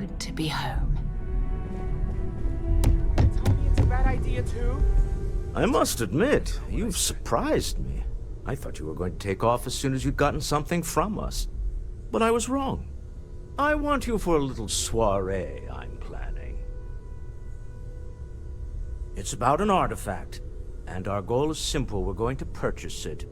good to be home. Tell me it's a bad idea too? I must admit, you've surprised me. I thought you were going to take off as soon as you'd gotten something from us. But I was wrong. I want you for a little soiree I'm planning. It's about an artifact, and our goal is simple. We're going to purchase it.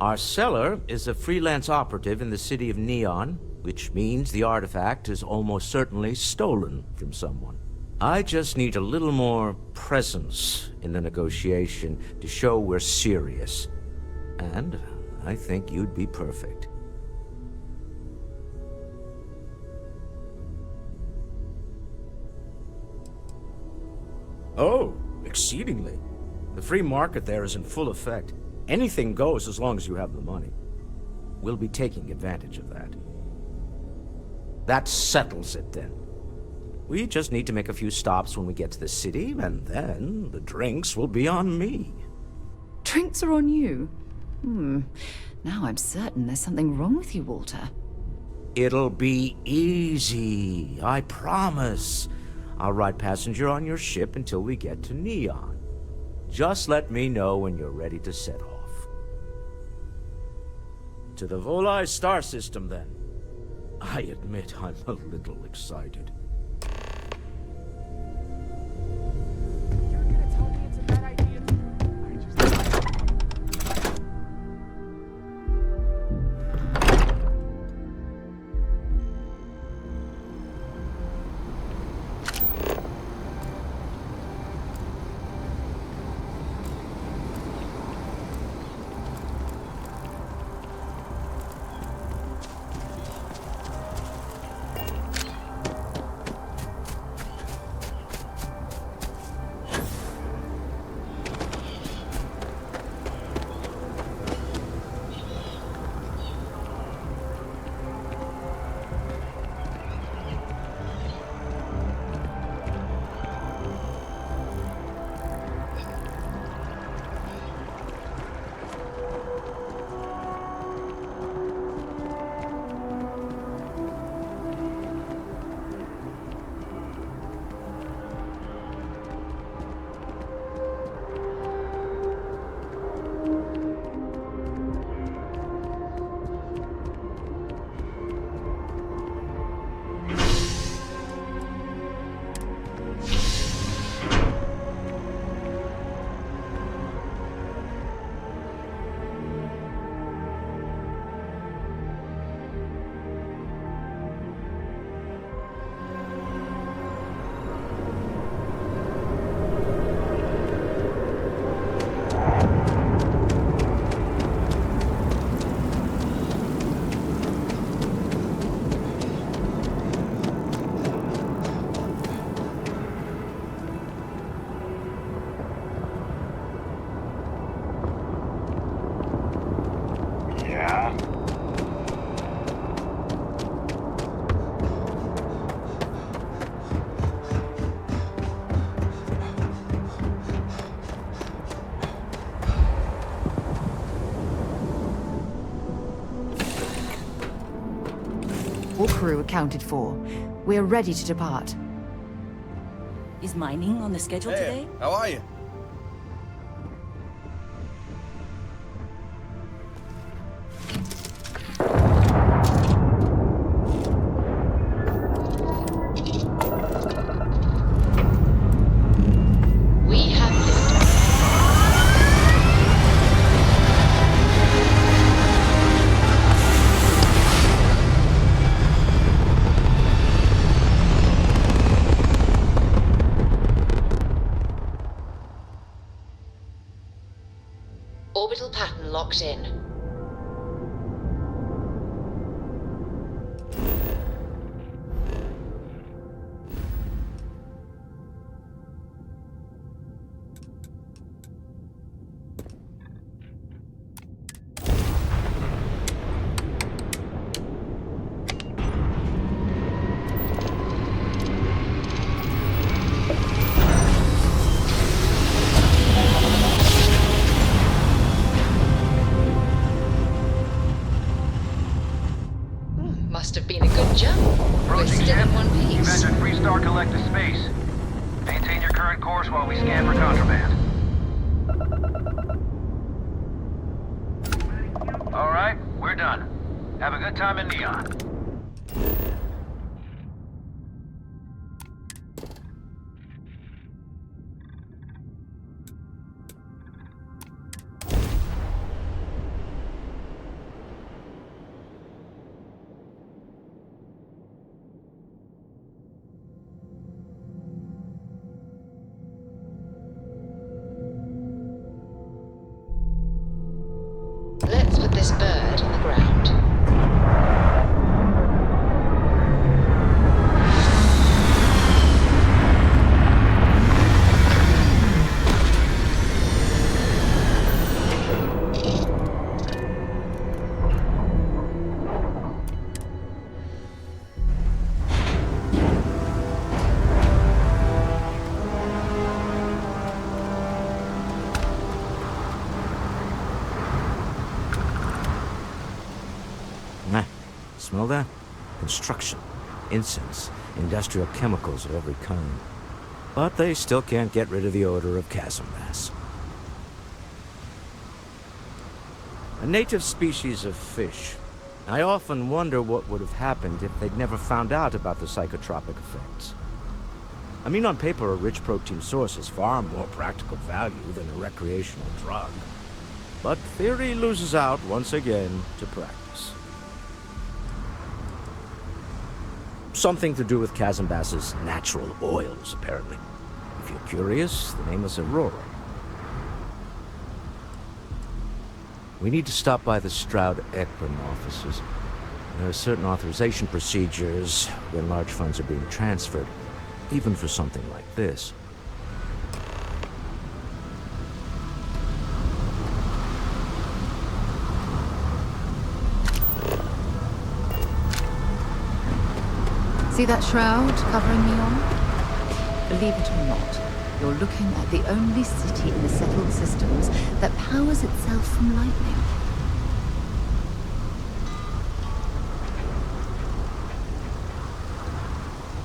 Our seller is a freelance operative in the city of Neon, which means the artifact is almost certainly stolen from someone. I just need a little more presence in the negotiation to show we're serious. And I think you'd be perfect. Oh, exceedingly. The free market there is in full effect. Anything goes as long as you have the money. We'll be taking advantage of that. That settles it then. We just need to make a few stops when we get to the city, and then the drinks will be on me. Drinks are on you? Now I'm certain there's something wrong with you, Walter. It'll be easy, I promise. I'll ride passenger on your ship until we get to Neon. Just let me know when you're ready to set off. To the Volai star system, then. I admit I'm a little excited. You're gonna tell me it's a bad idea All crew accounted for. We're ready to depart. Is mining on the schedule today? How are you? We have liftoff. Orbital pattern locked in. have one You've piece. entered Freestar Collective space. Maintain your current course while we scan for contraband. All right, we're done. Have a good time in Neon. Let's put this bird on the ground. Smell that? Construction, incense, industrial chemicals of every kind. But they still can't get rid of the odor of chasm gas. A native species of fish. I often wonder what would have happened if they'd never found out about the psychotropic effects. I mean, on paper, a rich protein source has far more practical value than a recreational drug. But theory loses out once again to practice. Something to do with chasm bass's natural oils, apparently. If you're curious, the name is Aurora. We need to stop by the Stroud-Ekman offices. There are certain authorization procedures when large funds are being transferred, even for something like this. See that shroud covering Neon? Believe it or not, you're looking at the only city in the settled systems that powers itself from lightning.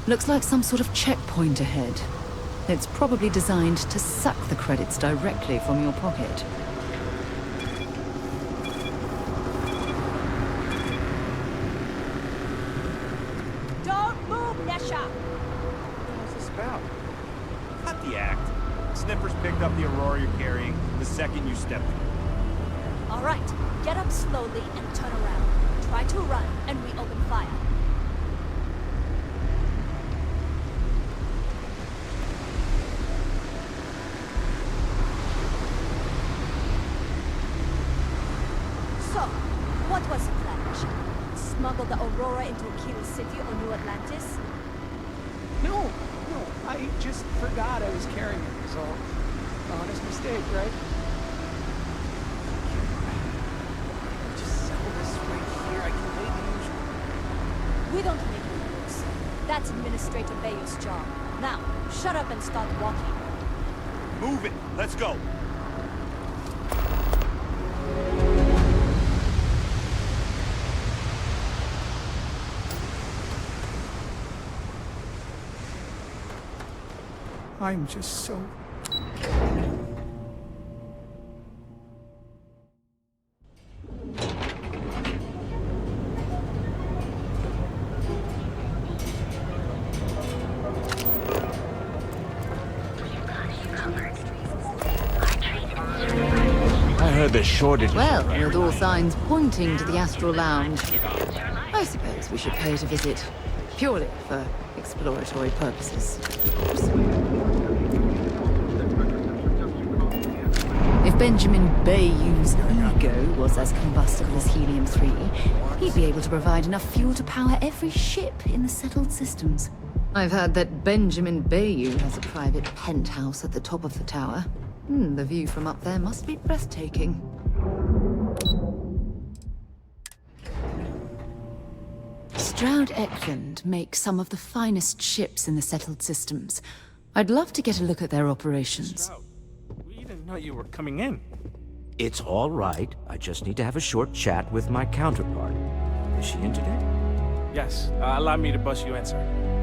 Looks like some sort of checkpoint ahead. It's probably designed to suck the credits directly from your pocket. Cut the act. Sniffers picked up the Aurora you're carrying the second you stepped in. All right, get up slowly and turn around. Try to run, and we open fire. So, what was the plan, Misha? Smuggle the Aurora into Kilo City or New Atlantis? No, I just forgot I was carrying it, so honest mistake, right? Just sell this right here. I can pay the usual. We don't make any rules. That's Administrator Bayou's job. Now, shut up and start walking. Move it. Let's go. I'm just so... I heard the shortage. Well, with all signs pointing to the Astral Lounge, I suppose we should pay it a visit. Purely for exploratory purposes. If Benjamin Bayou's ego was as combustible as helium-3, he'd be able to provide enough fuel to power every ship in the settled systems. I've heard that Benjamin Bayou has a private penthouse at the top of the tower. The view from up there must be breathtaking. Stroud-Ekman makes some of the finest ships in the settled systems. I'd love to get a look at their operations. We didn't know you were coming in. It's all right. I just need to have a short chat with my counterpart. Is she in today? Yes, allow me to bust you in, sir.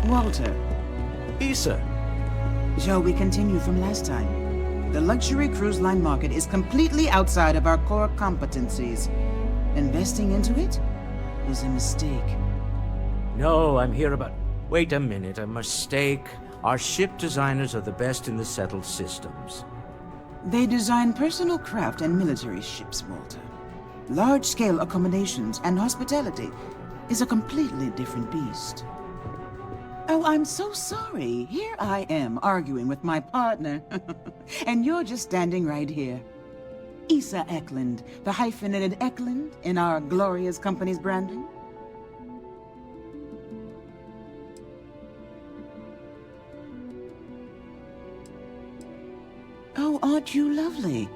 Walter, Issa, shall we continue from last time? The luxury cruise line market is completely outside of our core competencies. Investing into it is a mistake. no, I'm here about... Wait a minute, a mistake. Our ship designers are the best in the settled systems. They design personal craft and military ships, Walter. Large-scale accommodations and hospitality is a completely different beast. Oh, I'm so sorry. Here I am arguing with my partner, and you're just standing right here. Issa Eklund, the hyphenated Eklund in our glorious company's branding. Oh, aren't you lovely?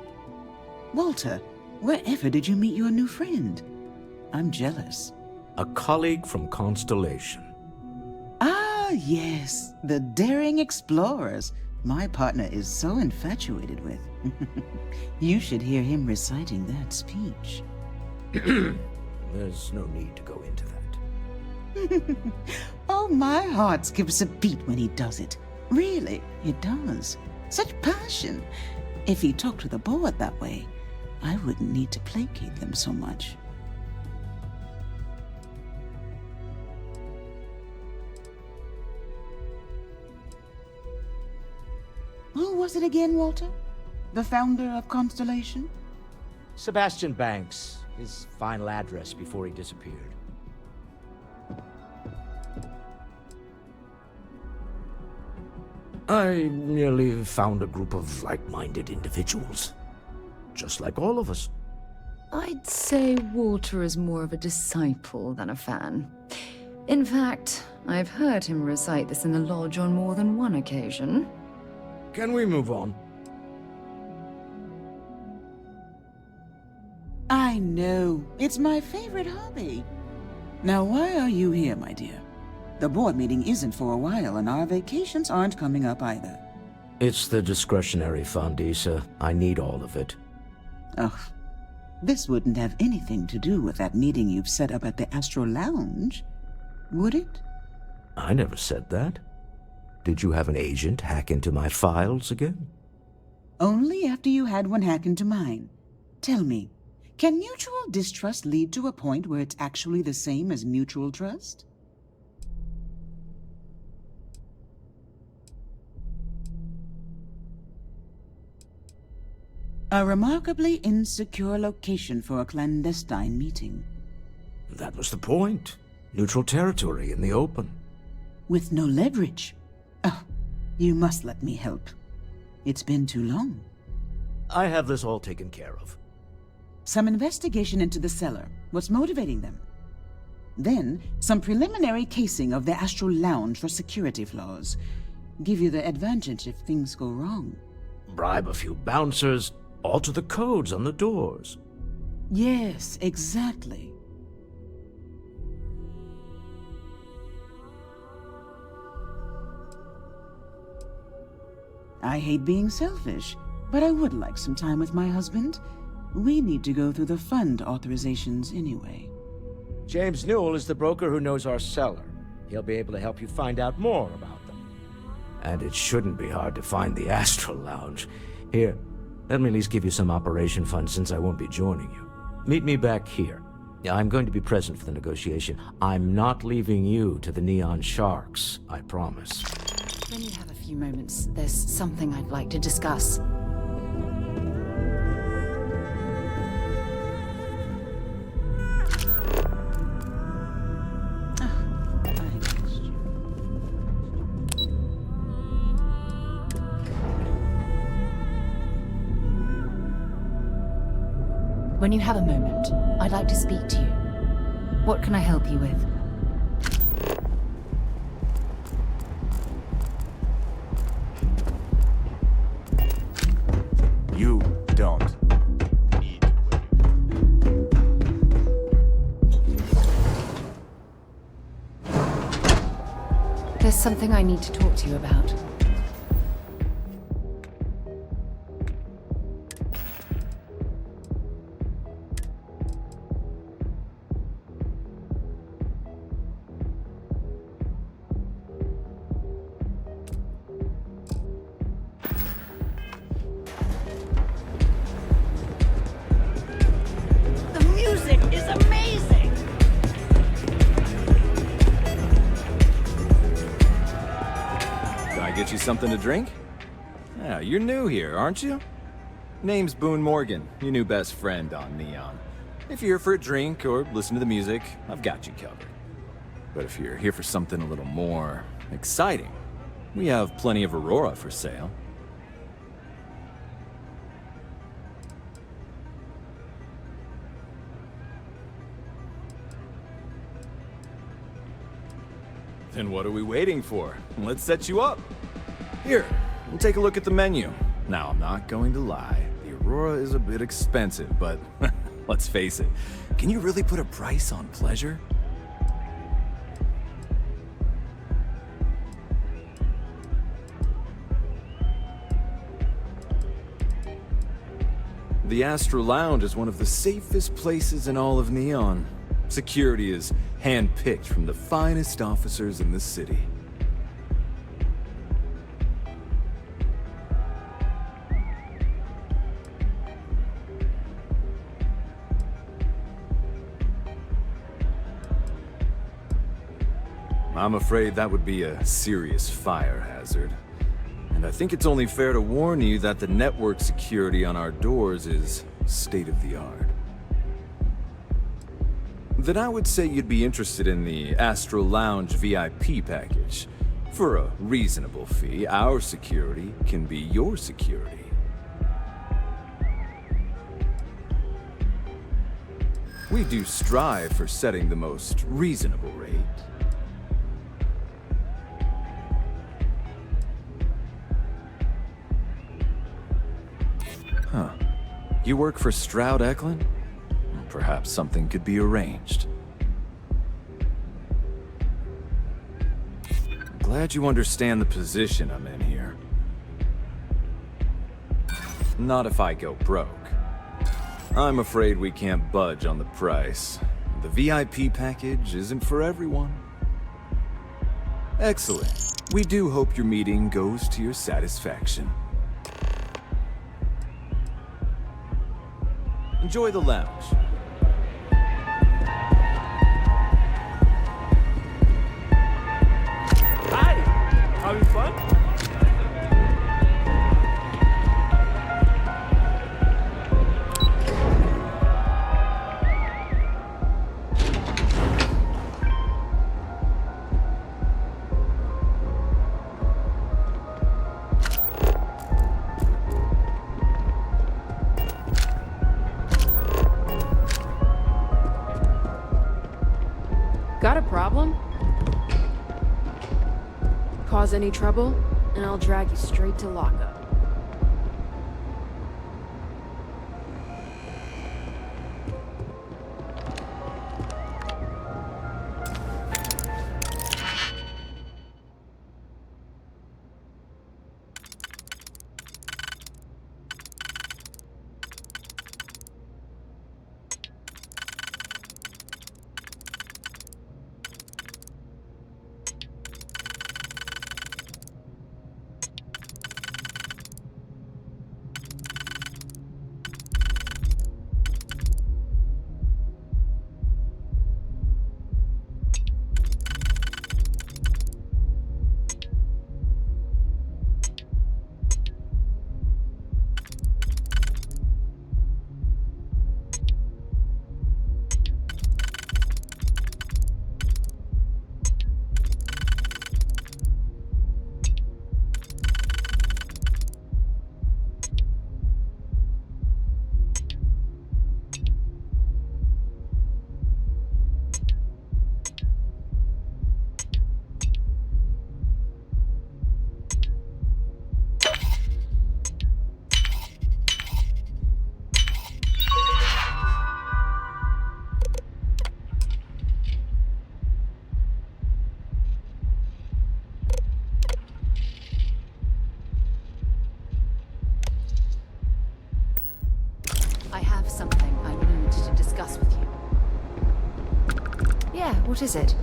Walter, wherever did you meet your new friend? I'm jealous. A colleague from Constellation. Ah, yes, the daring explorers my partner is so infatuated with. You should hear him reciting that speech. There's no need to go into that. Oh, my heart skips a beat when he does it. Really, it does. Such passion. If he talked to the board that way, I wouldn't need to placate them so much. Who was it again, Walter? The founder of Constellation? Sebastian Banks, his final address before he disappeared. I merely found a group of like-minded individuals. Just like all of us. I'd say Walter is more of a disciple than a fan. In fact, I've heard him recite this in the lodge on more than one occasion. Can we move on? I know. It's my favorite hobby. Now, why are you here, my dear? The board meeting isn't for a while, and our vacations aren't coming up either. It's the discretionary fund, Issa. I need all of it. Ugh. This wouldn't have anything to do with that meeting you've set up at the Astro Lounge, would it? I never said that. Did you have an agent hack into my files again? Only after you had one hack into mine. Tell me, can mutual distrust lead to a point where it's actually the same as mutual trust? A remarkably insecure location for a clandestine meeting. That was the point. Neutral territory in the open. With no leverage. Oh, you must let me help. It's been too long. I have this all taken care of. Some investigation into the cellar. What's motivating them? Then, some preliminary casing of the Astral Lounge for security flaws. Give you the advantage if things go wrong. Bribe a few bouncers, alter the codes on the doors. Yes, exactly. I hate being selfish, but I would like some time with my husband. We need to go through the fund authorizations anyway. James Newell is the broker who knows our cellar. He'll be able to help you find out more about them. And it shouldn't be hard to find the Astral Lounge. Here, let me at least give you some operation funds since I won't be joining you. Meet me back here. I'm going to be present for the negotiation. I'm not leaving you to the Neon Sharks, I promise. When you have a few moments, there's something I'd like to discuss. When you have a moment, I'd like to speak to you. What can I help you with? You don't need women. There's something I need to talk to you about. something to drink? Yeah, you're new here, aren't you? Name's Boone Morgan, your new best friend on Neon. If you're here for a drink or listen to the music, I've got you covered. But if you're here for something a little more exciting, we have plenty of Aurora for sale. Then what are we waiting for? Let's set you up. Here, we'll take a look at the menu. Now, I'm not going to lie. The Aurora is a bit expensive, but let's face it. Can you really put a price on pleasure? The Astro Lounge is one of the safest places in all of Neon. Security is hand-picked from the finest officers in the city. I'm afraid that would be a serious fire hazard. And I think it's only fair to warn you that the network security on our doors is state-of-the-art. Then I would say you'd be interested in the Astro Lounge VIP package. For a reasonable fee, our security can be your security. We do strive for setting the most reasonable rate. Huh. You work for Stroud Eklund? Perhaps something could be arranged. I'm glad you understand the position I'm in here. Not if I go broke. I'm afraid we can't budge on the price. The VIP package isn't for everyone. Excellent. We do hope your meeting goes to your satisfaction. Enjoy the lounge. Hi! Having fun? Got a problem? Cause any trouble, and I'll drag you straight to lockup. What is it?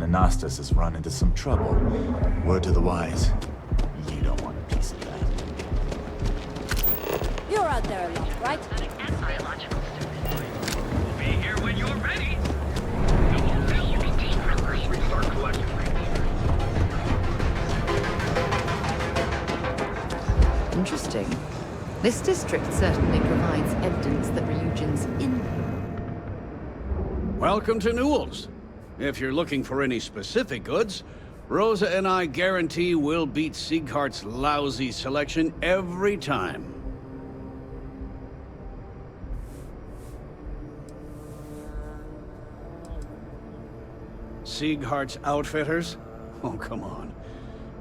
Anastas has run into some trouble. Word to the wise, you don't want a piece of that. You're out there alone, right? Biological student. We'll be here when you're ready. The hotel you can take from us. Restart collectively. Interesting. This district certainly provides evidence that Ryujin's in. Welcome to Newell's. If you're looking for any specific goods, Rosa and I guarantee we'll beat Sieghart's lousy selection every time. Sieghart's Outfitters? Oh, come on.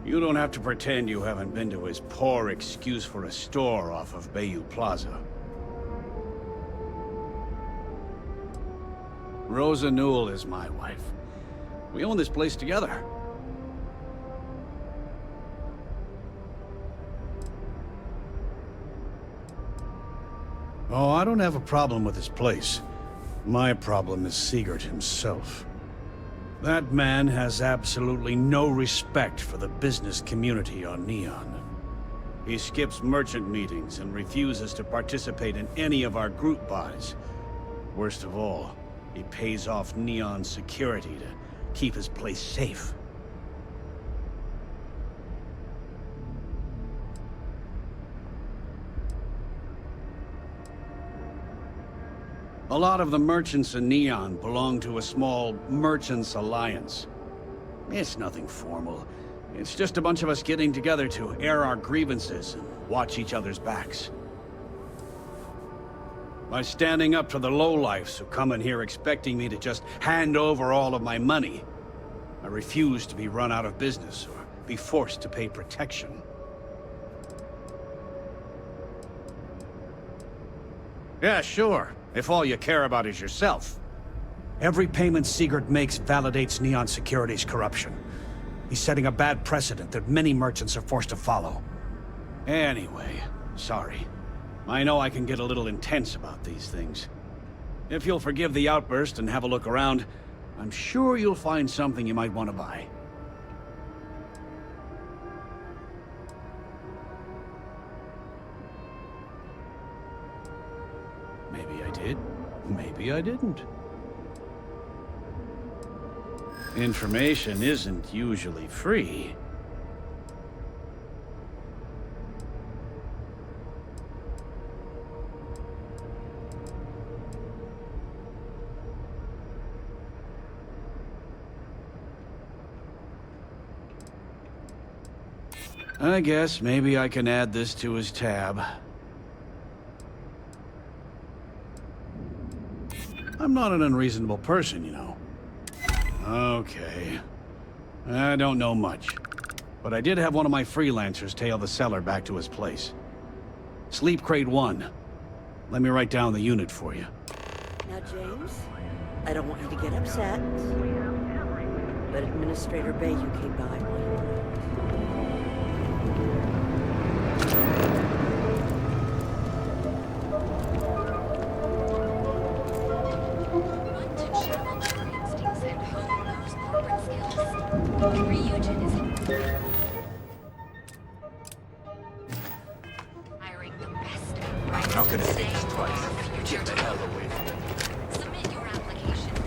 You don't have to pretend you haven't been to his poor excuse for a store off of Bayou Plaza. Rosa Newell is my wife. We own this place together. Oh, I don't have a problem with this place. My problem is Siegert himself. That man has absolutely no respect for the business community on Neon. He skips merchant meetings and refuses to participate in any of our group buys. Worst of all, he pays off Neon security to keep his place safe. A lot of the merchants in Neon belong to a small Merchants Alliance. It's nothing formal. It's just a bunch of us getting together to air our grievances and watch each other's backs. By standing up to the lowlifes who come in here expecting me to just hand over all of my money, I refuse to be run out of business or be forced to pay protection. Yeah, sure. If all you care about is yourself. Every payment Siegert makes validates Neon Security's corruption. He's setting a bad precedent that many merchants are forced to follow. Anyway, sorry. I know I can get a little intense about these things. If you'll forgive the outburst and have a look around, I'm sure you'll find something you might want to buy. Maybe I did. Maybe I didn't. Information isn't usually free. I guess maybe I can add this to his tab. I'm not an unreasonable person, you know. Okay. I don't know much. But I did have one of my freelancers tail the seller back to his place. Sleep Crate 1. Let me write down the unit for you. Now, James, I don't want you to get upset, but Administrator Bayou came by while you were I'm not gonna think twice. Get the hell away from me. Submit your application.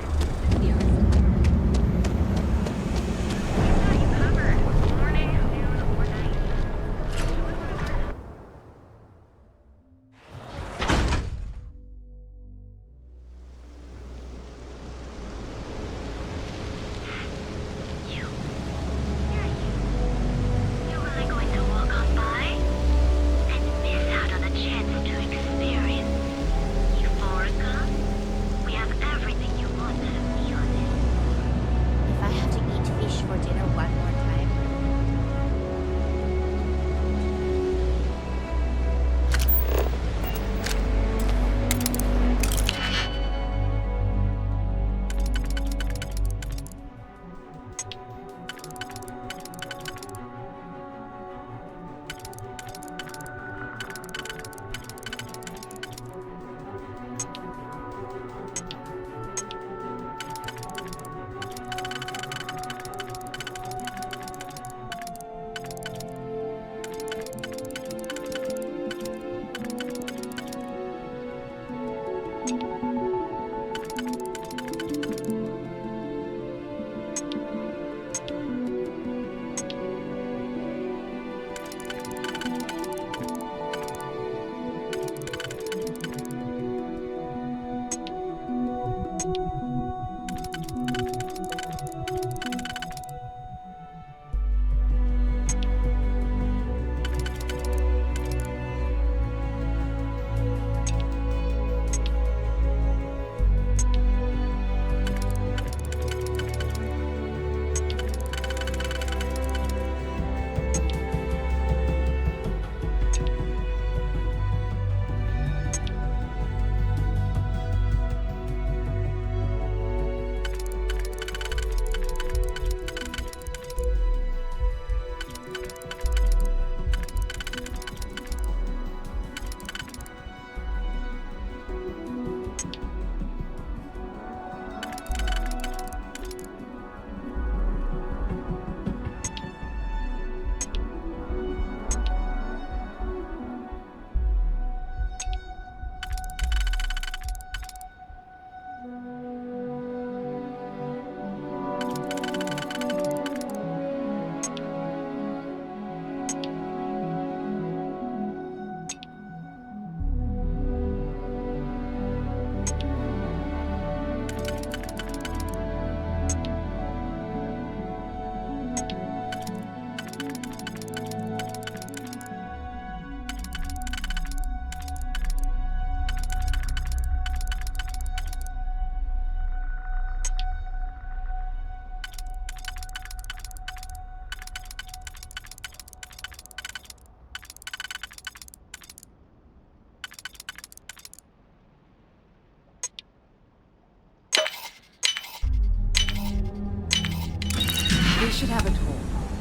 should have a tour.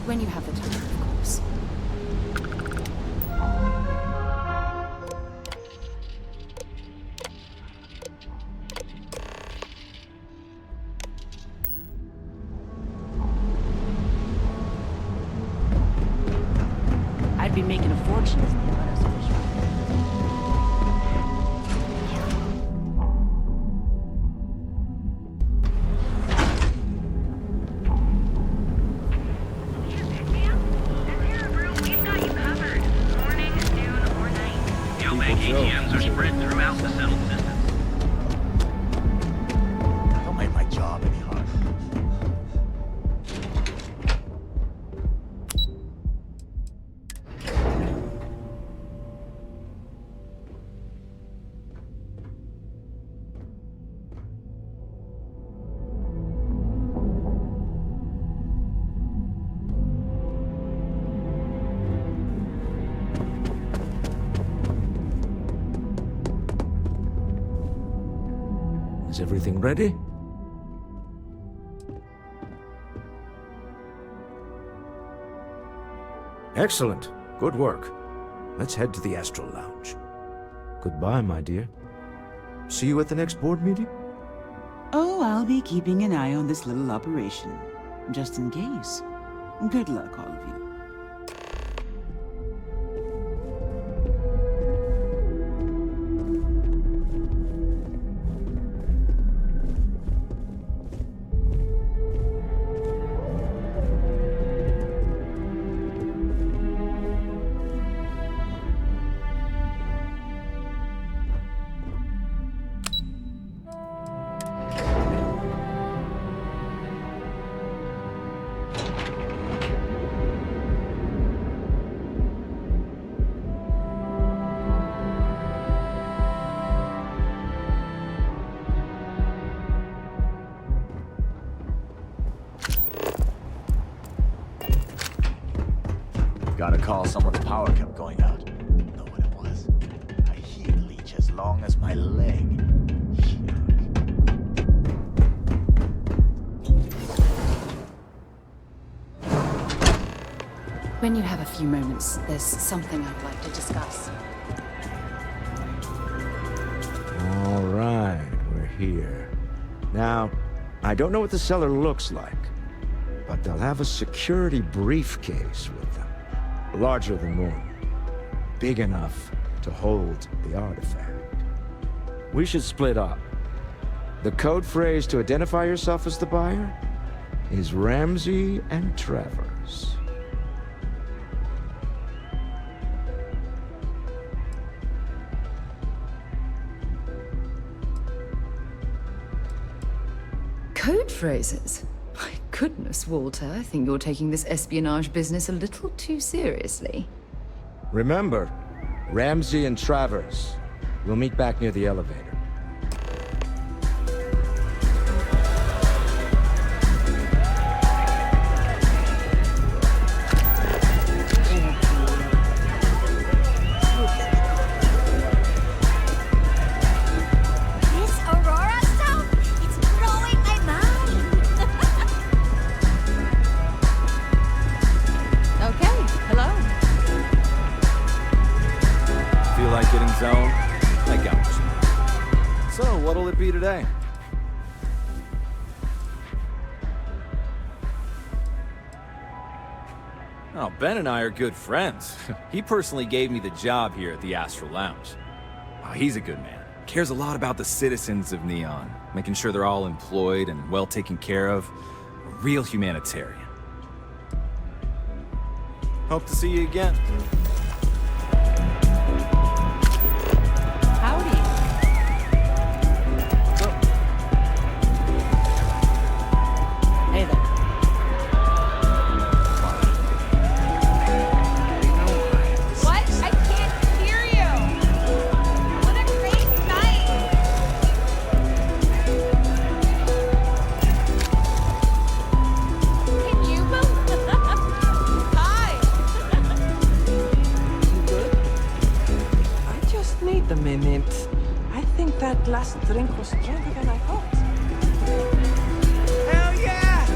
When you have the time, of course. I'd be making a fortune as the honest official. ATMs are spread throughout the settled system. Don't make my job any harder. Is everything ready? Excellent. Good work. Let's head to the Astral Lounge. Goodbye, my dear. See you at the next board meeting? Oh, I'll be keeping an eye on this little operation, just in case. Good luck, all of you. Got a call someone's power kept going out. Know what it was? A heat leech as long as my leg. When you have a few moments, there's something I'd like to discuss. All right, we're here. Now, I don't know what the cellar looks like, but they'll have a security briefcase with them. Larger than normal. Big enough to hold the artifact. We should split up. The code phrase to identify yourself as the buyer is Ramsey and Travers. Code phrases? My goodness, Walter, I think you're taking this espionage business a little too seriously. Remember, Ramsey and Travers. We'll meet back near the elevator. Today. Oh, Ben and I are good friends. He personally gave me the job here at the Astral Lounge. Oh, he's a good man. Cares a lot about the citizens of Neon, making sure they're all employed and well taken care of. A real humanitarian. Hope to see you again. Last drink was stronger than I thought. Hell yeah!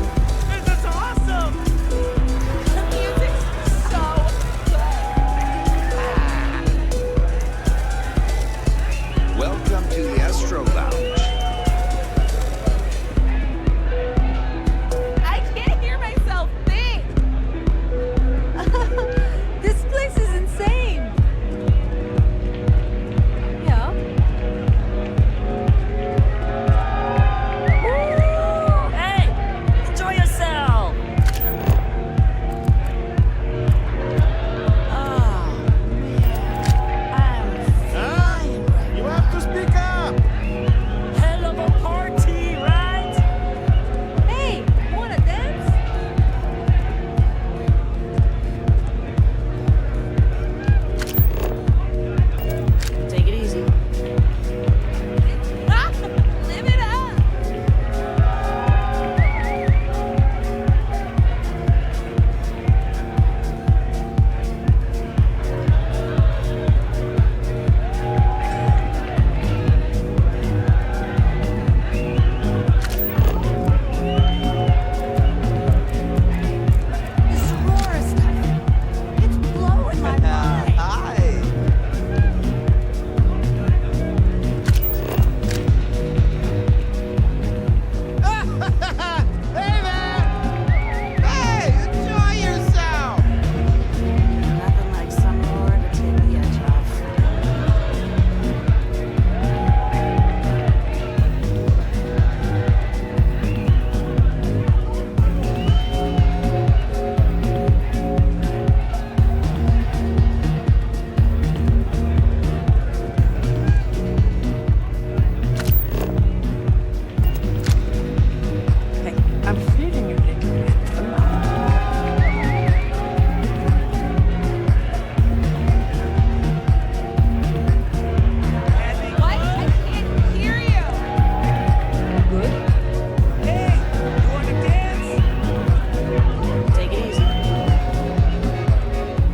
This is awesome! bistro lounge. I can't hear myself think! This place is insane! Yeah. Hey! Enjoy yourself! You have to speak up! Hell of a party, right? Hey, wanna dance? Take it easy. Live it up! This Aurora stuff, it's blowing my mind. Hey there! Hey, enjoy yourself! Nothing like some Aurora to take the edge off. Hey, I'm feeling you getting into the lounge. What? I can't hear you! Hey, you want to dance? Take it easy.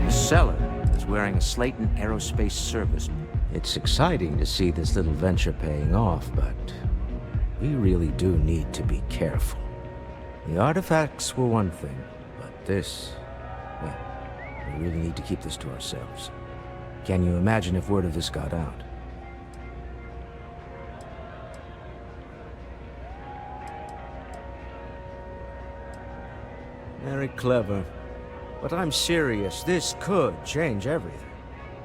The seller is wearing a Slayton Aerospace service. It's exciting to see this little venture paying off, but we really do need to be careful. The artifacts were one thing, but this, well, we really need to keep this to ourselves. Can you imagine if word of this got out? Very clever. But I'm serious. This could change everything.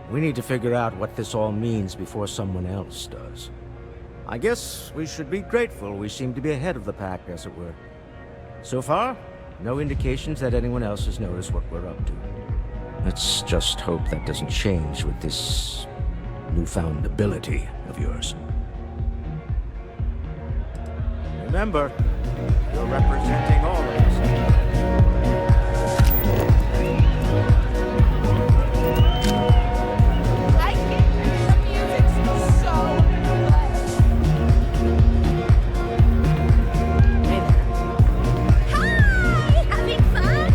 We need to figure out what this all means before someone else does. I guess we should be grateful we seem to be ahead of the pack, as it were. So far, no indications that anyone else has noticed what we're up to. Let's just hope that doesn't change with this newfound ability of yours. Remember, you're representing all of us. I can't hear the music so much. Hey there. Hi! Having fun?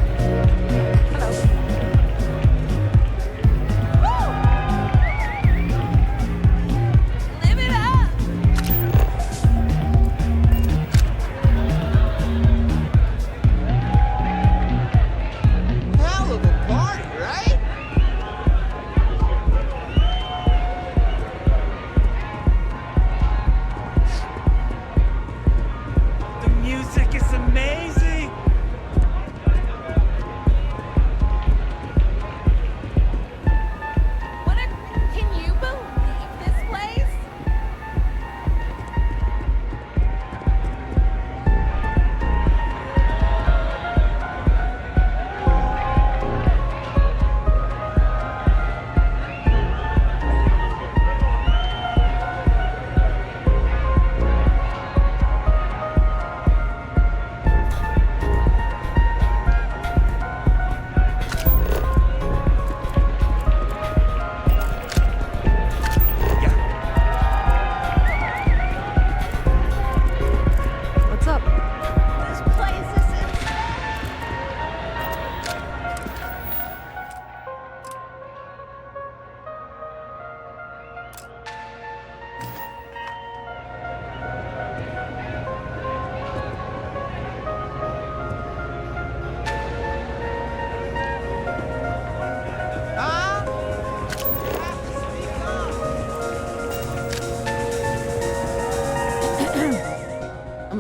Hello. Woo! Live it up!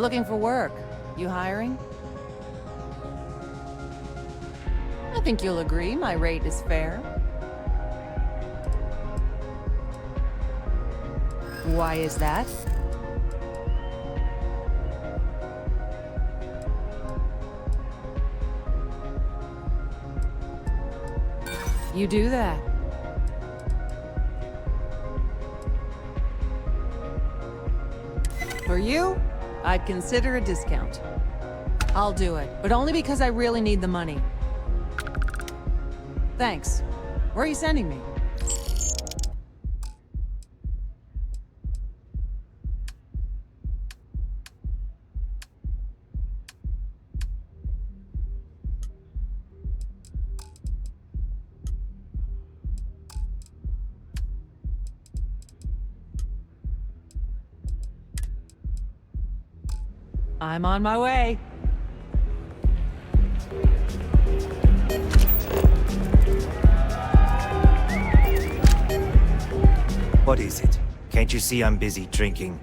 looking for work. You hiring? I think you'll agree my rate is fair. Why is that? You do that. For you, I'd consider a discount. I'll do it, but only because I really need the money. Thanks. Where are you sending me? I'm on my way. What is it? Can't you see I'm busy drinking?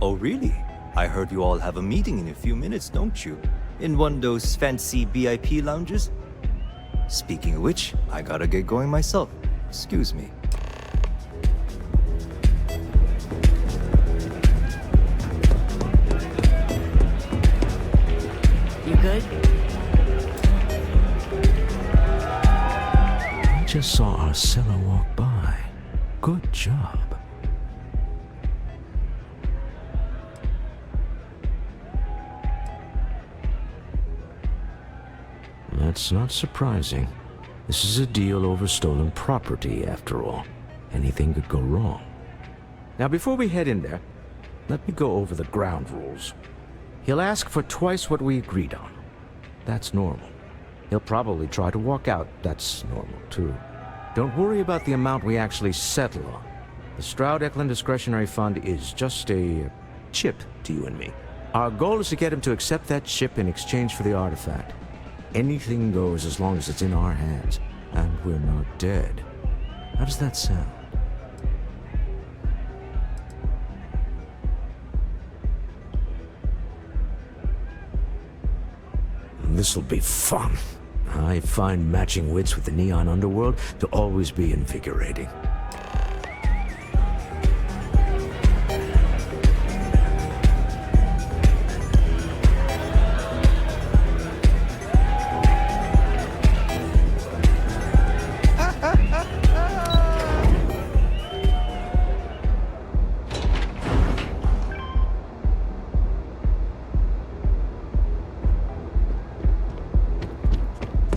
Oh, really? I heard you all have a meeting in a few minutes, don't you? In one of those fancy VIP lounges? Speaking of which, I gotta get going myself. Excuse me. You good? I just saw our seller walk by. Good job. That's not surprising. This is a deal over stolen property, after all. Anything could go wrong. Now, before we head in there, let me go over the ground rules. He'll ask for twice what we agreed on. That's normal. He'll probably try to walk out. That's normal, too. Don't worry about the amount we actually settle on. The Stroud-Eklund Discretionary Fund is just a chip to you and me. Our goal is to get him to accept that chip in exchange for the artifact. Anything goes as long as it's in our hands, and we're not dead. How does that sound? This'll be fun. I find matching wits with the neon underworld to always be invigorating.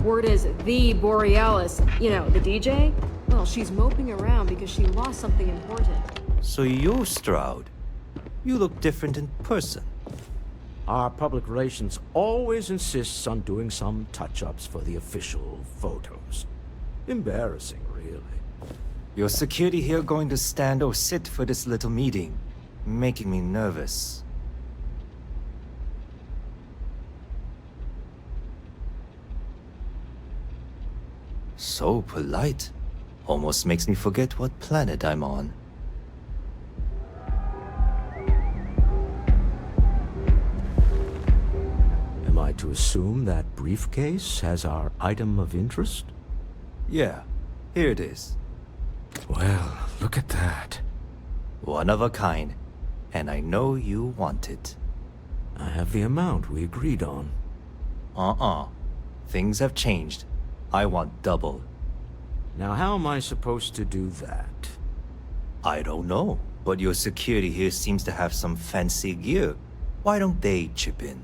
Word is the Borealis, you know, the DJ? Well, she's moping around because she lost something important. So you're Stroud. You look different in person. Our public relations always insists on doing some touch-ups for the official photos. Embarrassing, really. Your security here going to stand or sit for this little meeting, making me nervous. So polite. Almost makes me forget what planet I'm on. Am I to assume that briefcase has our item of interest? Yeah, here it is. Well, look at that. One of a kind, and I know you want it. I have the amount we agreed on. Things have changed. I want double. Now, how am I supposed to do that? I don't know, but your security here seems to have some fancy gear. Why don't they chip in?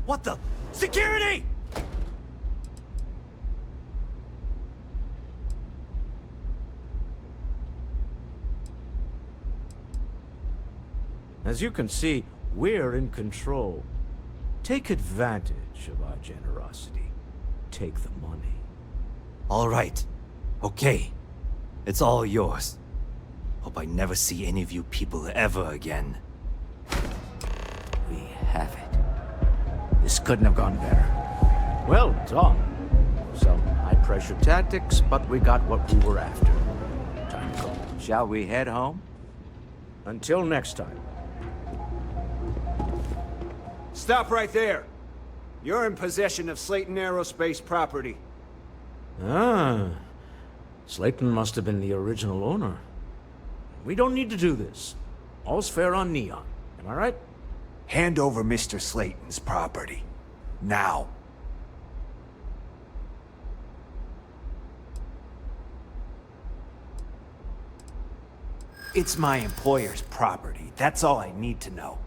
What the? Security! As you can see, we're in control. Take advantage of our generosity. Take the money. All right. Okay. It's all yours. Hope I never see any of you people ever again. We have it. This couldn't have gone better. Well done. So, high-pressure tactics, but we got what we were after. Time to go. Shall we head home? Until next time. Stop right there. You're in possession of Slayton Aerospace property. Ah. Slayton must have been the original owner. We don't need to do this. All's fair on Neon. Am I right? Hand over Mr. Slayton's property. Now. It's my employer's property. That's all I need to know.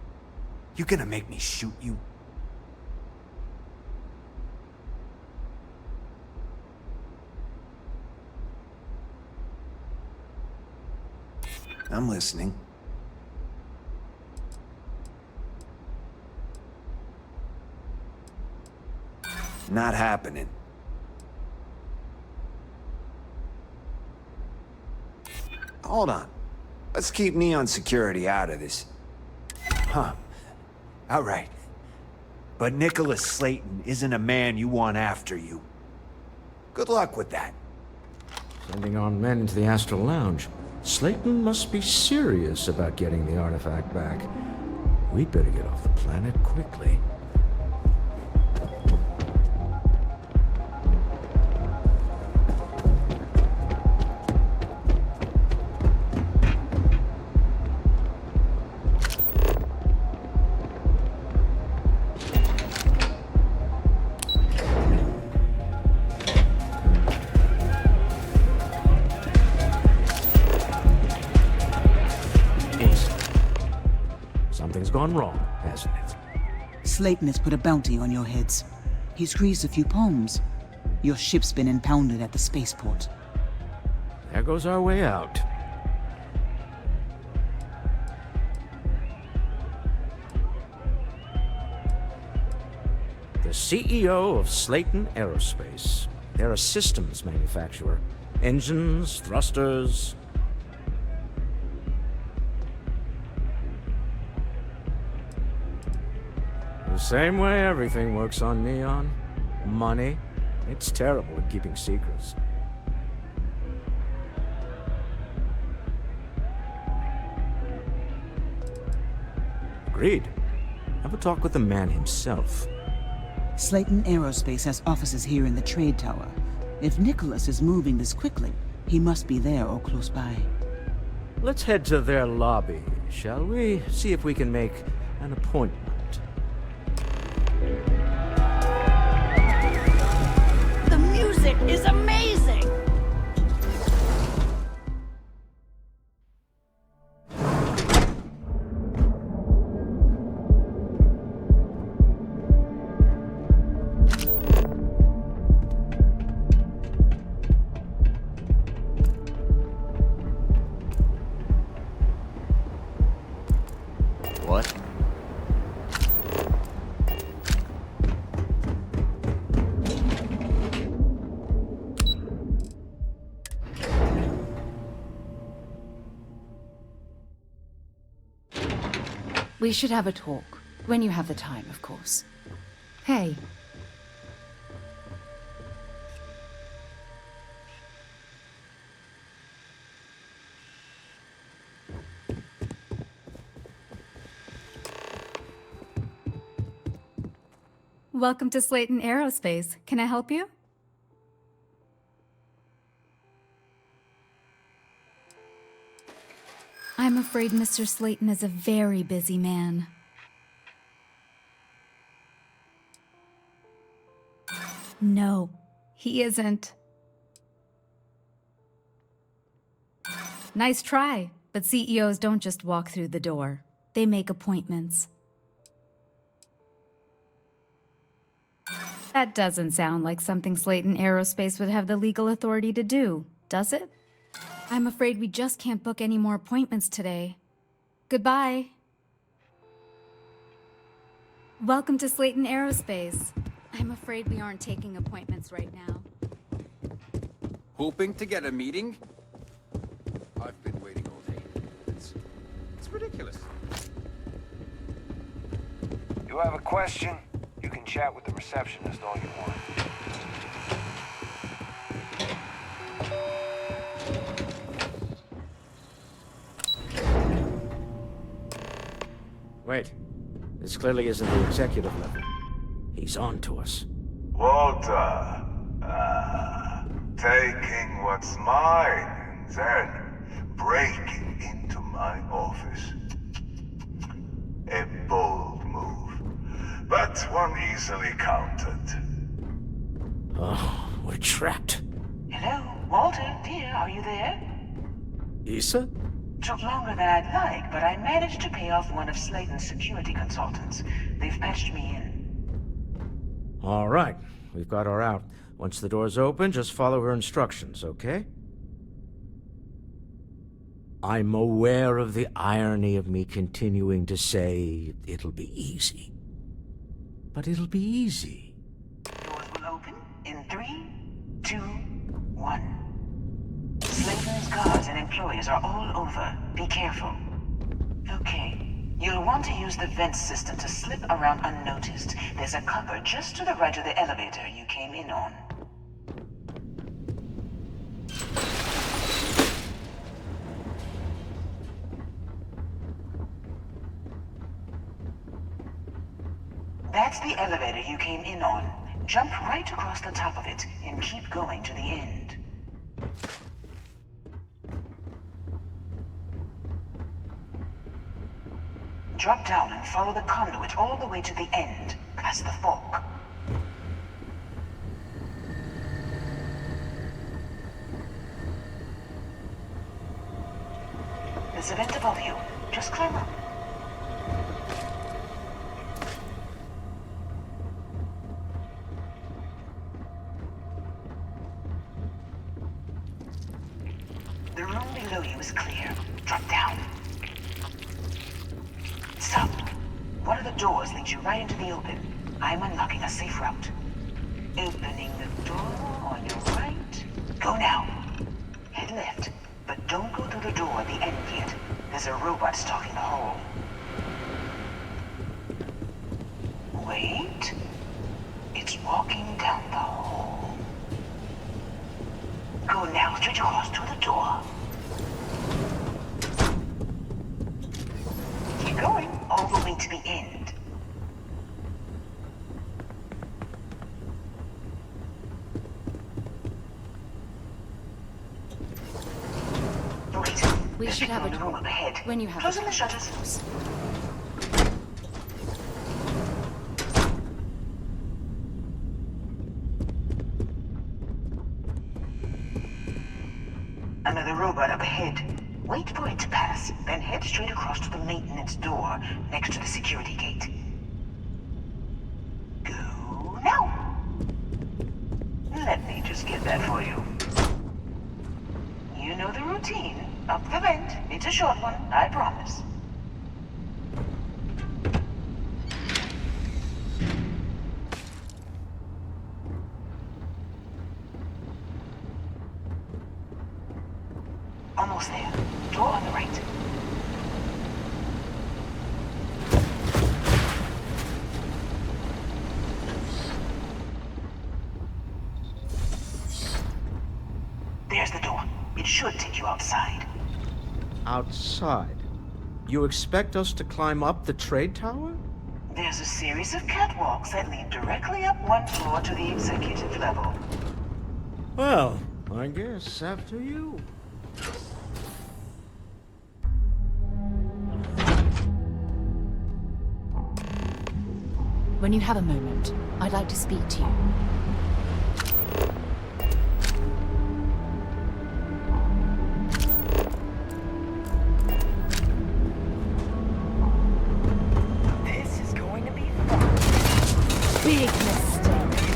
You gonna make me shoot you? I'm listening. Not happening. Hold on. Let's keep Neon Security out of this. Huh. All right. But Nicholas Slayton isn't a man you want after you. Good luck with that. Sending on men into the Astral Lounge. Slayton must be serious about getting the artifact back. We'd better get off the planet quickly. Something's gone wrong, hasn't it? Slayton has put a bounty on your heads. He's greased a few palms. Your ship's been impounded at the spaceport. There goes our way out. The CEO of Slayton Aerospace. They're a systems manufacturer. Engines, thrusters. The same way everything works on Neon. Money. It's terrible at keeping secrets. Agreed. Have a talk with the man himself. Slayton Aerospace has offices here in the trade tower. If Nicholas is moving this quickly, he must be there or close by. Let's head to their lobby, shall we? See if we can make an appointment. The music is amazing! What? We should have a talk. When you have the time, of course. Hey. Welcome to Slayton Aerospace. Can I help you? I'm afraid Mr. Slayton is a very busy man. No, he isn't. Nice try, but CEOs don't just walk through the door. They make appointments. That doesn't sound like something Slayton Aerospace would have the legal authority to do, does it? I'm afraid we just can't book any more appointments today. Goodbye. Welcome to Slayton Aerospace. I'm afraid we aren't taking appointments right now. Hoping to get a meeting? I've been waiting all day. It's ridiculous. You have a question? You can chat with the receptionist all you want. Wait. This clearly isn't the executive level. He's on to us. Walter. Taking what's mine, then breaking into my office. A bold move, but one easily countered. Oh, we're trapped. Hello, Walter, dear, are you there? Issa? Took longer than I'd like, but I managed to pay off one of Slayton's security consultants. They've patched me in. All right, we've got her out. Once the door's open, just follow her instructions, okay? I'm aware of the irony of me continuing to say it'll be easy. But it'll be easy. Doors will open in 3, 2, 1. Slayton's guards and employees are all over. Be careful. Okay. You'll want to use the vent system to slip around unnoticed. There's a cupboard just to the right of the elevator you came in on. That's the elevator you came in on. Jump right across the top of it and keep going to the end. Drop down and follow the conduit all the way to the end, past the fork. There's a vent above you. Just climb up. The room below you is clear. Drop down. Stop. One of the doors leads you right into the open. I'm unlocking a safe route. Opening the door on your right. Go now. Head left, but don't go through the door at the end yet. There's a robot stalking the hall. Wait. It's walking down the hall. Go now, straight across to the door. Keep going, all the way to the end. Wait, We should have a room door up ahead. when you have Closing the shutters. Another robot up ahead. Wait for it to pass, then head straight across to the maintenance door next to the security gate. Go now. Let me just get that for you. You know the routine. Up the vent. It's a short one, I promise. Almost there. Door on the right. There's the door. It should take you outside. Outside? You expect us to climb up the trade tower? There's a series of catwalks that lead directly up one floor to the executive level. Well, I guess after you. When you have a moment, I'd like to speak to you. This is going to be fun. Big mistake.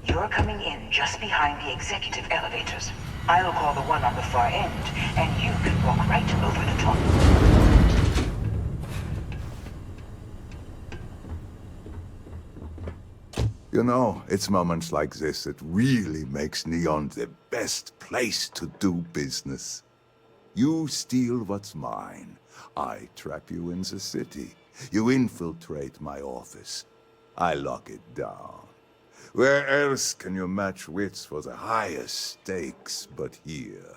You're coming in just behind the executive elevators. I'll call the one on the far end, and you can walk right over the top. You know, it's moments like this that really makes Neon the best place to do business. You steal what's mine. I trap you in the city. You infiltrate my office. I lock it down. Where else can you match wits for the highest stakes but here?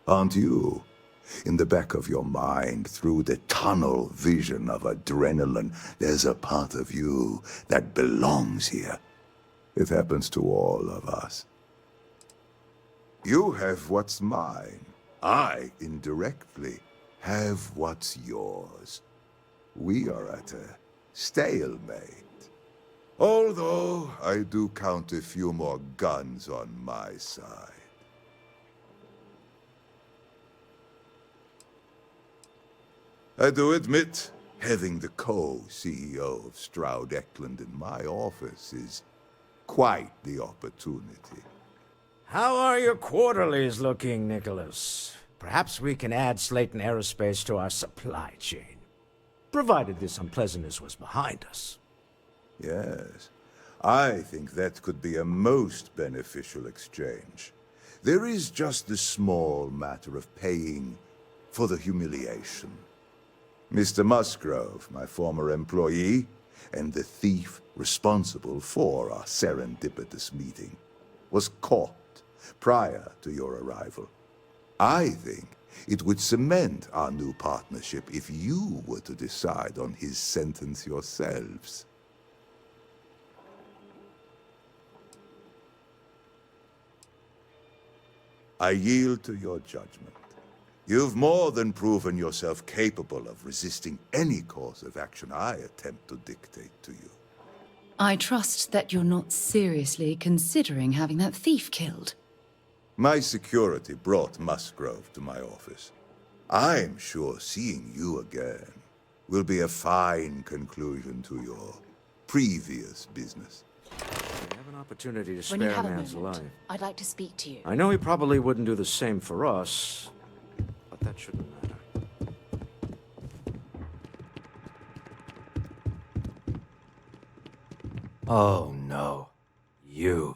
Aren't you? In the back of your mind, through the tunnel vision of adrenaline, there's a part of you that belongs here. It happens to all of us. You have what's mine. I, indirectly, have what's yours. We are at a stalemate. Although, I do count a few more guns on my side. I do admit, having the co-CEO of Stroud Eklund in my office is quite the opportunity. How are your quarterlies looking, Nicholas? Perhaps we can add Slayton Aerospace to our supply chain, provided this unpleasantness was behind us. Yes, I think that could be a most beneficial exchange. There is just the small matter of paying for the humiliation. Mr. Musgrove, my former employee, and the thief responsible for our serendipitous meeting, was caught prior to your arrival. I think it would cement our new partnership if you were to decide on his sentence yourselves. I yield to your judgment. You've more than proven yourself capable of resisting any course of action I attempt to dictate to you. I trust that you're not seriously considering having that thief killed. My security brought Musgrove to my office. I'm sure seeing you again will be a fine conclusion to your previous business. We have an opportunity to When you spare a have a man's moment, life. I'd like to speak to you. I know he probably wouldn't do the same for us, but that shouldn't matter. Oh no. You.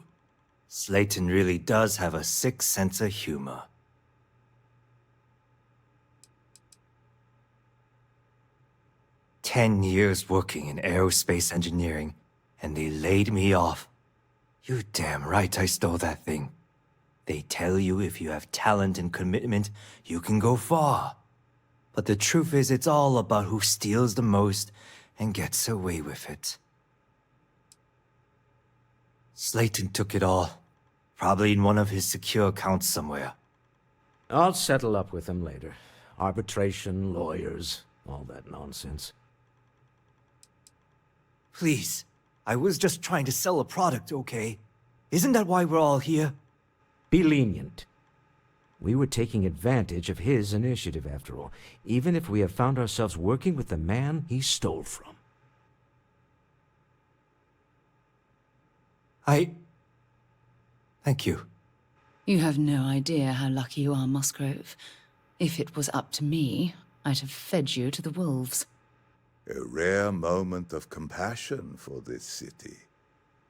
Slayton really does have a sick sense of humor. "10 years working in aerospace engineering, and they laid me off. You damn right I stole that thing. They tell you if you have talent and commitment, you can go far. But the truth is, it's all about who steals the most and gets away with it. Slayton took it all. Probably in one of his secure accounts somewhere. I'll settle up with him later. Arbitration, lawyers, all that nonsense. Please, I was just trying to sell a product, okay? Isn't that why we're all here? Be lenient. We were taking advantage of his initiative, after all, even if we have found ourselves working with the man he stole from. Thank you. You have no idea how lucky you are, Musgrove. If it was up to me, I'd have fed you to the wolves. A rare moment of compassion for this city.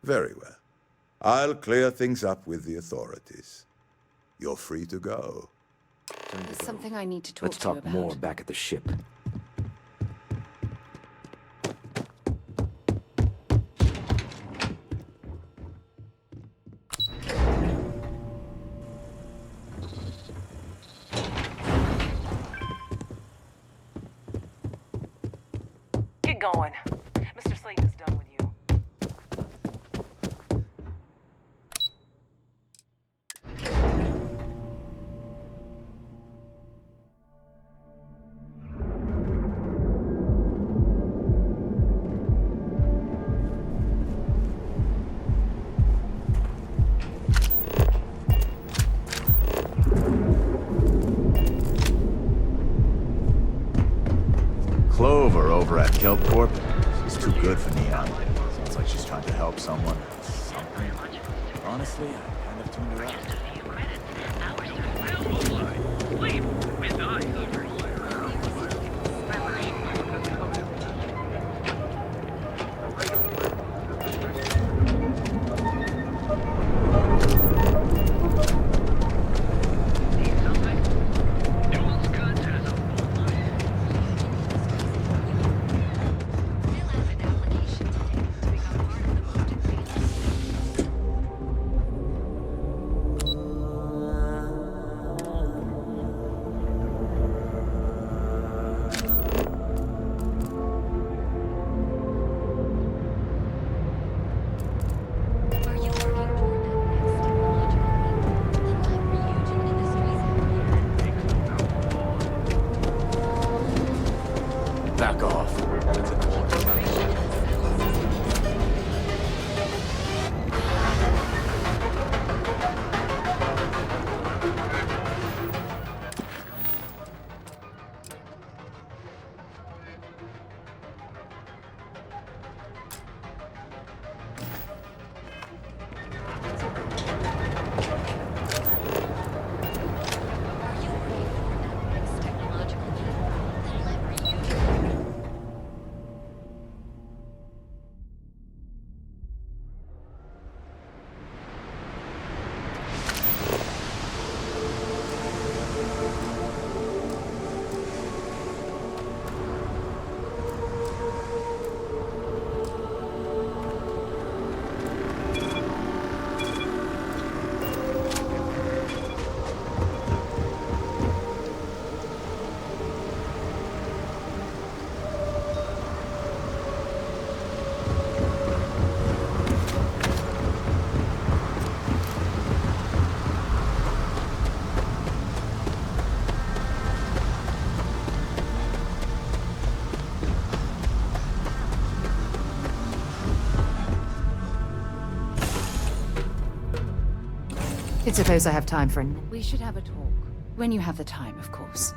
Very well. I'll clear things up with the authorities. You're free to go. There's something I need to talk Let's to you talk about. more back at the ship. Get going. Mr. Slayton's done with you. Clover over at Kelp Corp is too good for Neon. Sounds like she's trying to help someone. Something. Honestly, I kind of tuned her out. Back off. That's an order. Suppose I have time for We should have a talk. When you have the time, of course.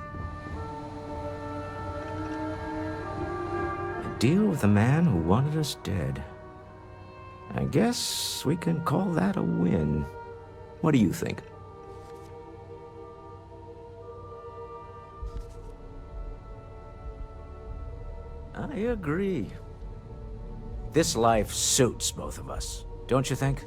A deal with a man who wanted us dead. I guess we can call that a win. What do you think? I agree. This life suits both of us, don't you think?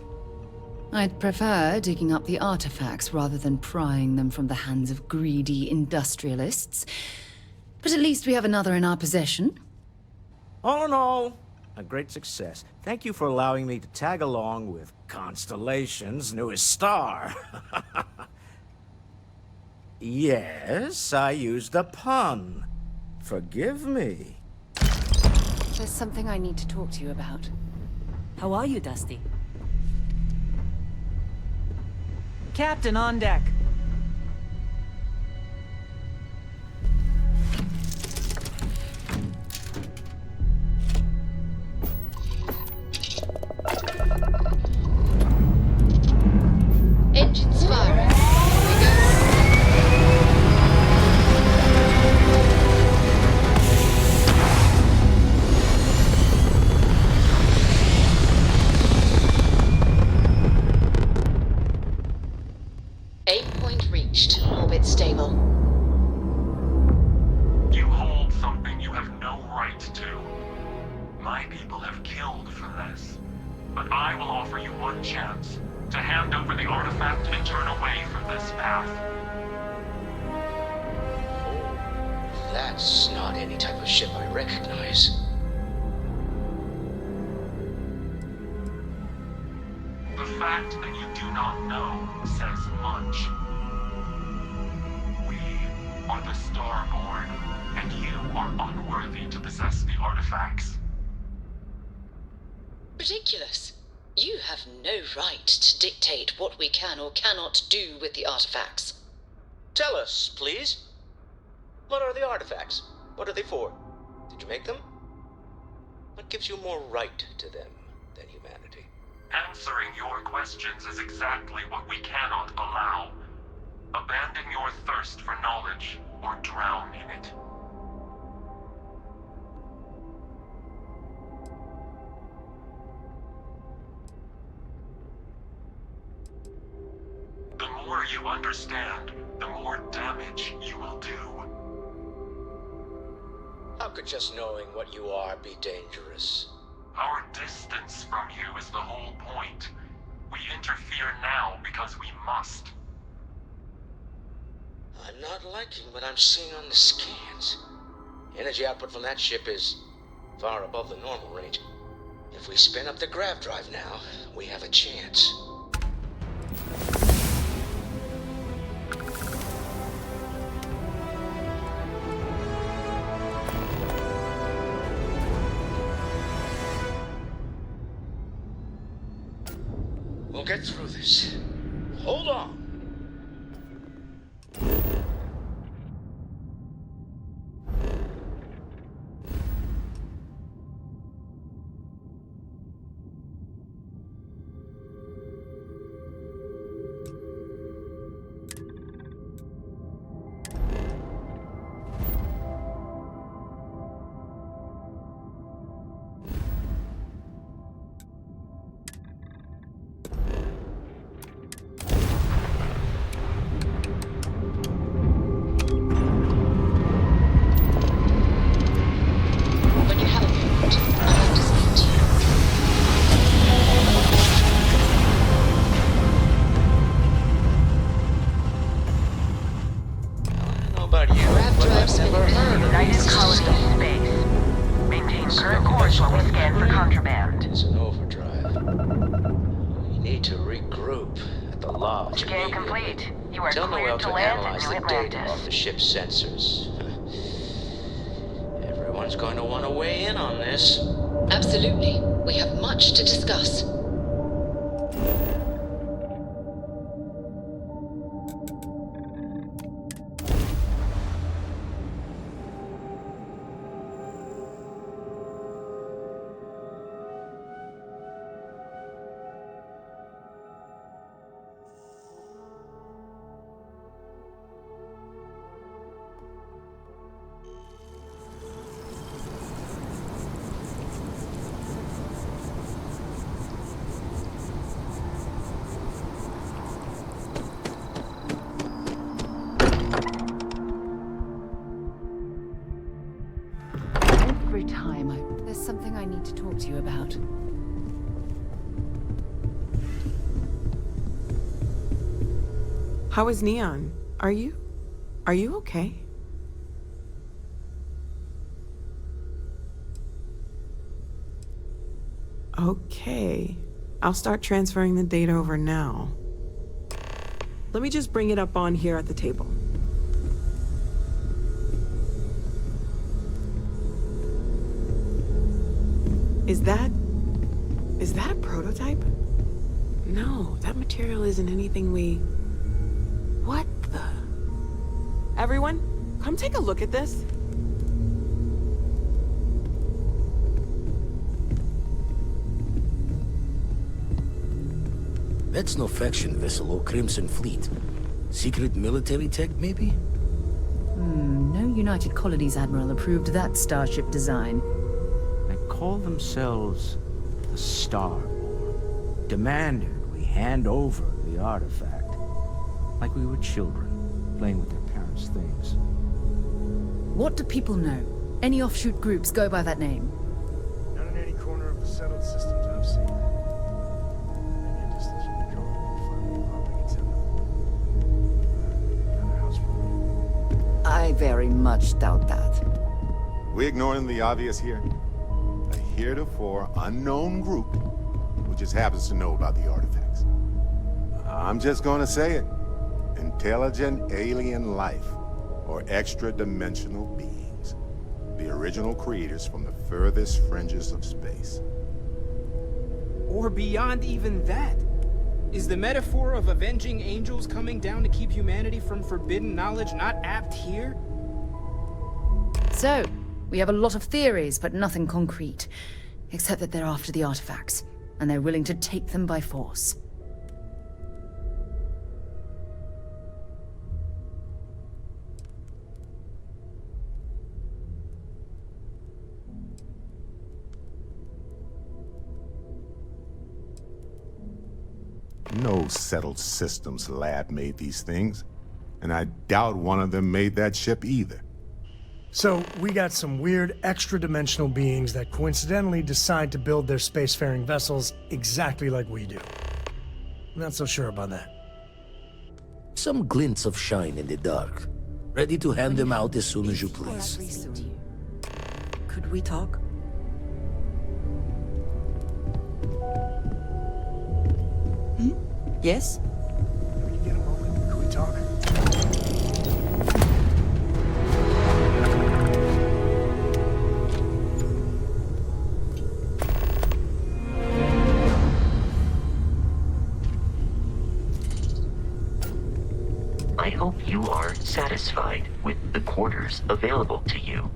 I'd prefer digging up the artifacts rather than prying them from the hands of greedy industrialists. But at least we have another in our possession. All in all, a great success. Thank you for allowing me to tag along with Constellation's newest star. Yes, I used a pun. Forgive me. There's something I need to talk to you about. How are you, Dusty? Captain on deck. Engines firing. Orbit stable. You hold something you have no right to. My people have killed for this. But I will offer you one chance to hand over the artifact and turn away from this path. That's not any type of ship I recognize. The fact that you do not know says much. We are the Starborn, and you are unworthy to possess the artifacts. Ridiculous. You have no right to dictate what we can or cannot do with the artifacts. Tell us, please. What are the artifacts? What are they for? Did you make them? What gives you more right to them than humanity? Answering your questions is exactly what we cannot allow. Abandon your thirst for knowledge, or drown in it. you understand, the more damage you will do. How could just knowing what you are be dangerous? Our distance from you is the whole point. We interfere now because we must. I'm not liking what I'm seeing on the scans. Energy output from that ship is far above the normal range. If we spin up the grav drive now, we have a chance. We'll get through this. Hold on. Sensors. Everyone's going to want to weigh in on this. Absolutely. We have much to discuss. There's something I need to talk to you about. How is Neon? Are you okay? Okay. I'll start transferring the data over now. Let me just bring it up on here at the table. Is that a prototype? No, that material isn't anything we... What the... Everyone, come take a look at this. That's no faction vessel or Crimson Fleet. Secret military tech, maybe? No United Colonies Admiral approved that starship design. They call themselves the Starborn. Demanded we hand over the artifact. Like we were children, playing with their parents' things. What do people know? Any offshoot groups go by that name? Not in any corner of the settled systems I've seen. Maybe a distance from the colony, finally popping its head up. Another house for I very much doubt that. We ignoring the obvious here? A heretofore unknown group who just happens to know about the artifacts. I'm just gonna say it. Intelligent alien life, or extra-dimensional beings. The original creators from the furthest fringes of space. Or beyond even that. Is the metaphor of avenging angels coming down to keep humanity from forbidden knowledge not apt here? So, we have a lot of theories, but nothing concrete. Except that they're after the artifacts, and they're willing to take them by force. No settled systems lab made these things, and I doubt one of them made that ship either. So, we got some weird extra-dimensional beings that coincidentally decide to build their spacefaring vessels exactly like we do. Not so sure about that. Some glints of shine in the dark. Ready to hand them out as soon as you please. Could we talk? Yes? Can we get a moment? Could we talk? I hope you are satisfied with the quarters available to you.